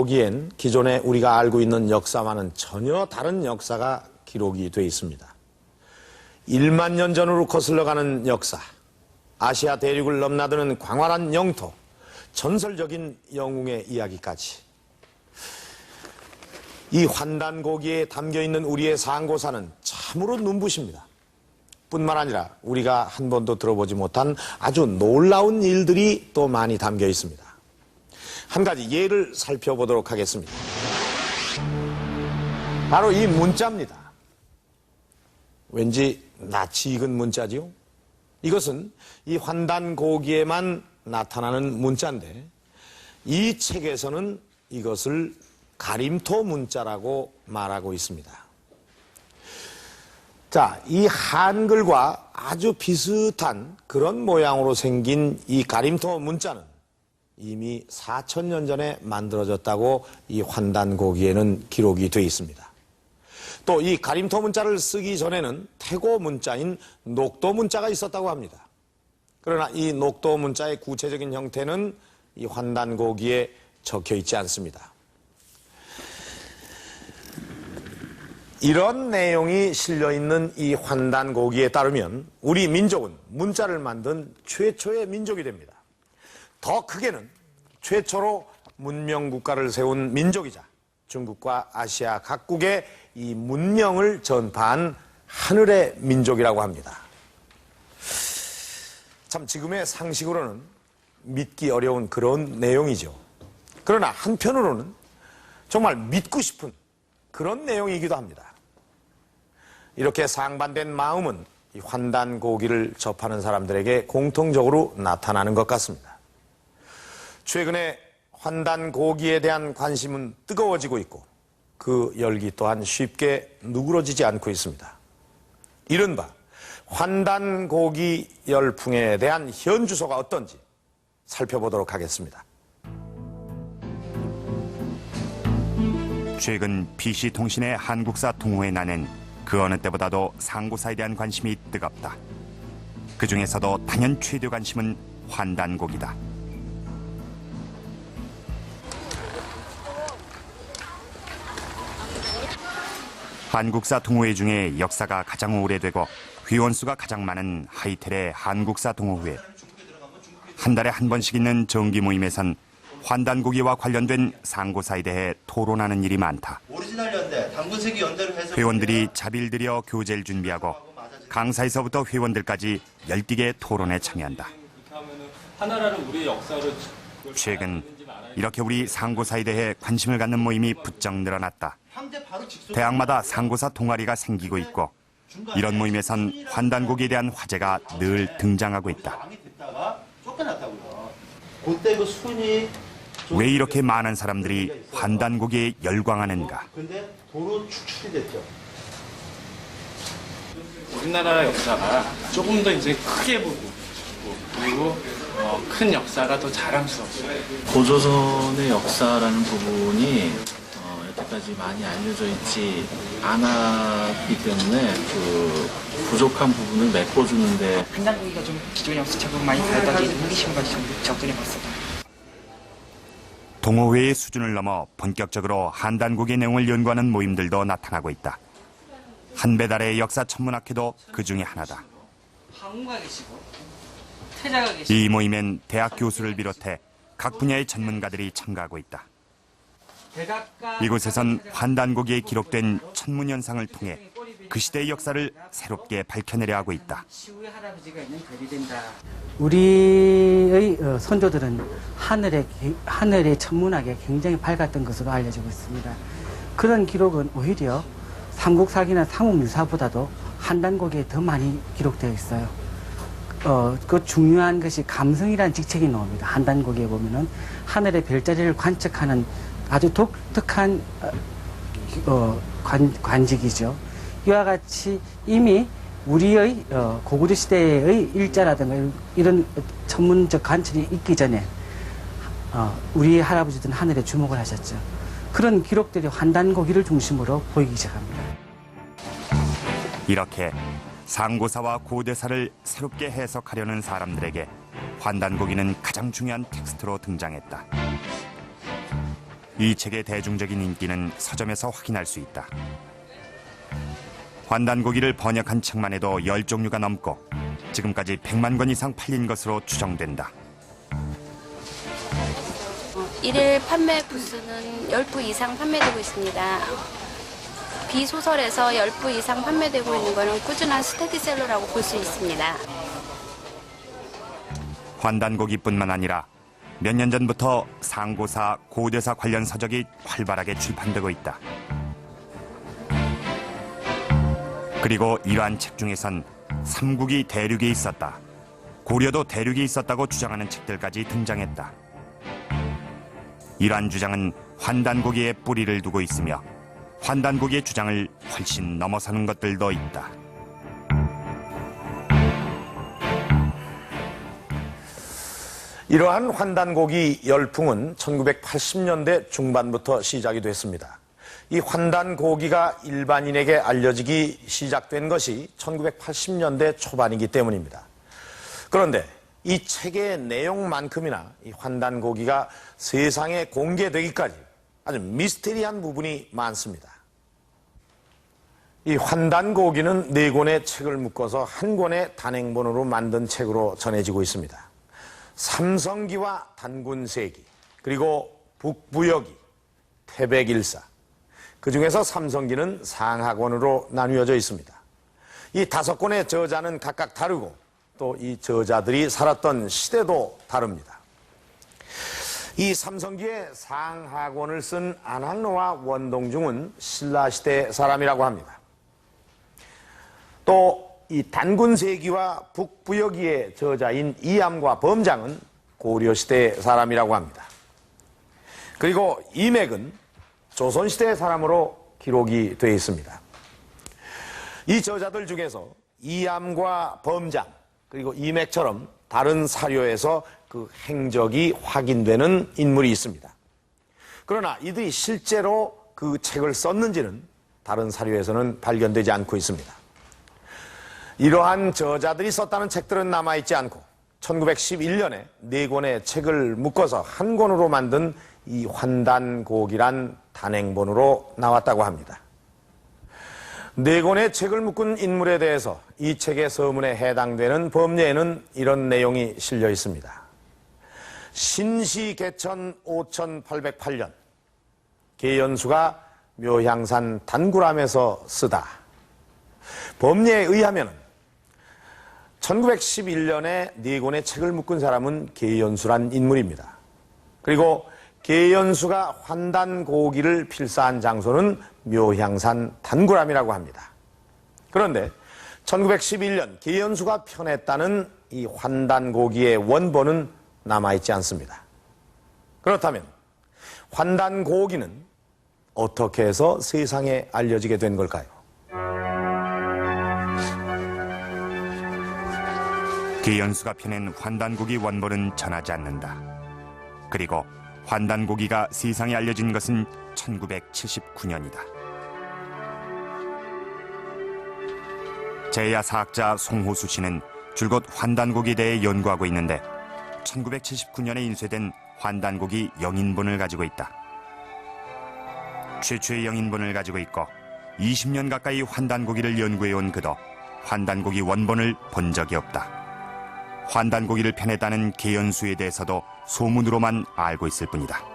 환단고기엔 기존에 우리가 알고 있는 역사와는 전혀 다른 역사가 기록이 되어 있습니다. 1만 년 전으로 거슬러가는 역사, 아시아 대륙을 넘나드는 광활한 영토, 전설적인 영웅의 이야기까지. 이 환단고기에 담겨있는 우리의 상고사는 참으로 눈부십니다. 뿐만 아니라 우리가 한 번도 들어보지 못한 아주 놀라운 일들이 또 많이 담겨 있습니다. 한 가지 예를 살펴보도록 하겠습니다. 바로 이 문자입니다. 왠지 낯이 익은 문자지요? 이것은 이 환단고기에만 나타나는 문자인데 이 책에서는 이것을 가림토 문자라고 말하고 있습니다. 자, 이 한글과 아주 비슷한 그런 모양으로 생긴 이 가림토 문자는 이미 4,000년 전에 만들어졌다고 이 환단고기에는 기록이 되어 있습니다. 또 이 가림토 문자를 쓰기 전에는 태고 문자인 녹도 문자가 있었다고 합니다. 그러나 이 녹도 문자의 구체적인 형태는 이 환단고기에 적혀 있지 않습니다. 이런 내용이 실려있는 이 환단고기에 따르면 우리 민족은 문자를 만든 최초의 민족이 됩니다. 더 크게는 최초로 문명국가를 세운 민족이자 중국과 아시아 각국에 이 문명을 전파한 하늘의 민족이라고 합니다. 참 지금의 상식으로는 믿기 어려운 그런 내용이죠. 그러나 한편으로는 정말 믿고 싶은 그런 내용이기도 합니다. 이렇게 상반된 마음은 이 환단고기를 접하는 사람들에게 공통적으로 나타나는 것 같습니다. 최근에 환단고기에 대한 관심은 뜨거워지고 있고 그 열기 또한 쉽게 누그러지지 않고 있습니다. 이른바 환단고기 열풍에 대한 현주소가 어떤지 살펴보도록 하겠습니다. 최근 BC통신의 한국사 동호회 난엔 그 어느 때보다도 상고사에 대한 관심이 뜨겁다. 그 중에서도 단연 최대 관심은 환단고기다. 한국사 동호회 중에 역사가 가장 오래되고 회원수가 가장 많은 하이텔의 한국사 동호회. 한 달에 한 번씩 있는 정기 모임에선 환단고기와 관련된 상고사에 대해 토론하는 일이 많다. 회원들이 자비를 들여 교재를 준비하고 강사에서부터 회원들까지 열띠게 토론에 참여한다. 최근 이렇게 우리 상고사에 대해 관심을 갖는 모임이 부쩍 늘어났다. 대학마다 상고사 동아리가 생기고 있고 이런 모임에선 환단고기에 대한 화제가 늘 등장하고 있다. 왜 이렇게 많은 사람들이 환단고기에 열광하는가? 우리나라 역사가 조금 더 이제 크게 보고 그리고 큰 역사가 더 자랑스럽어요. 고조선의 역사라는 부분이 여태까지 많이 알려져 있지 않았기 때문에 그 부족한 부분을 메꿔주는데 환단고기가 좀 기존 역사책하고 많이 다르다기 호기심과 좀 접근해봤어요. 동호회의 수준을 넘어 본격적으로 환단고기 내용을 연구하는 모임들도 나타나고 있다. 한배달의 역사 천문학회도 그 중에 하나다. 방문가 계시고 태자가 계시고 이 모임엔 대학 교수를 비롯해 각 분야의 전문가들이 참가하고 있다. 이곳에선 환단고기에 기록된 천문현상을 통해 그 시대의 역사를 새롭게 밝혀내려 하고 있다. 우리의 선조들은 하늘의 천문학에 굉장히 밝았던 것으로 알려지고 있습니다. 그런 기록은 오히려 삼국사기나 삼국유사보다도 환단고기에 더 많이 기록되어 있어요. 그 중요한 것이 감성이라는 직책이 나옵니다. 환단고기에 보면은 하늘의 별자리를 관측하는 아주 독특한 관직이죠. 이와 같이 이미 우리의 고구려 시대의 일자라든가 이런 천문적 관측이 있기 전에 우리 할아버지들은 하늘에 주목을 하셨죠. 그런 기록들이 환단고기를 중심으로 보이기 시작합니다. 이렇게 상고사와 고대사를 새롭게 해석하려는 사람들에게 환단고기는 가장 중요한 텍스트로 등장했다. 이 책의 대중적인 인기는 서점에서 확인할 수 있다. 환단고기를 번역한 책만 해도 10종류가 넘고 지금까지 100만 권 이상 팔린 것으로 추정된다. 일일 판매 부수는 10부 이상 판매되고 있습니다. 비소설에서 10부 이상 판매되고 있는 것은 꾸준한 스테디셀러라고 볼 수 있습니다. 환단고기뿐만 아니라 몇 년 전부터 상고사, 고대사 관련 서적이 활발하게 출판되고 있다. 그리고 이러한 책 중에선 삼국이 대륙에 있었다, 고려도 대륙에 있었다고 주장하는 책들까지 등장했다. 이러한 주장은 환단고기에 뿌리를 두고 있으며 환단고기의 주장을 훨씬 넘어서는 것들도 있다. 이러한 환단고기 열풍은 1980년대 중반부터 시작이 됐습니다. 이 환단고기가 일반인에게 알려지기 시작된 것이 1980년대 초반이기 때문입니다. 그런데 이 책의 내용만큼이나 이 환단고기가 세상에 공개되기까지 아주 미스테리한 부분이 많습니다. 이 환단고기는 4권의 책을 묶어서 한 권의 단행본으로 만든 책으로 전해지고 있습니다. 삼성기와 단군세기, 그리고 북부여기, 태백일사, 그 중에서 삼성기는 상하권으로 나뉘어져 있습니다. 이 5권의 저자는 각각 다르고 또 이 저자들이 살았던 시대도 다릅니다. 이 삼성기의 상하권을 쓴 안학로와 원동중은 신라시대 사람이라고 합니다. 또 이 단군세기와 북부여기의 저자인 이암과 범장은 고려시대 사람이라고 합니다. 그리고 이맥은 조선시대 사람으로 기록이 되어 있습니다. 이 저자들 중에서 이암과 범장 그리고 이맥처럼 다른 사료에서 그 행적이 확인되는 인물이 있습니다. 그러나 이들이 실제로 그 책을 썼는지는 다른 사료에서는 발견되지 않고 있습니다. 이러한 저자들이 썼다는 책들은 남아있지 않고 1911년에 4권의 책을 묶어서 한 권으로 만든 이 환단고기란 단행본으로 나왔다고 합니다. 4권의 책을 묶은 인물에 대해서 이 책의 서문에 해당되는 법례에는 이런 내용이 실려 있습니다. 신시 개천 5808년 계연수가 묘향산 단구람에서 쓰다. 법례에 의하면 1911년에 4권의 책을 묶은 사람은 계연수란 인물입니다. 그리고 계연수가 환단고기를 필사한 장소는 묘향산 단구람이라고 합니다. 그런데 1911년 계연수가 편했다는 이 환단고기의 원본은 남아있지 않습니다. 그렇다면 환단고기는 어떻게 해서 세상에 알려지게 된 걸까요? 계연수가 펴낸 환단고기 원본은 전하지 않는다. 그리고 환단고기가 세상에 알려진 것은 1979년이다. 제야사학자 송호수 씨는 줄곧 환단고기에 대해 연구하고 있는데 1979년에 인쇄된 환단고기 영인본을 가지고 있다. 최초의 영인본을 가지고 있고 20년 가까이 환단고기를 연구해온 그도 환단고기 원본을 본 적이 없다. 환단고기를 펴냈다는 계연수에 대해서도 소문으로만 알고 있을 뿐이다.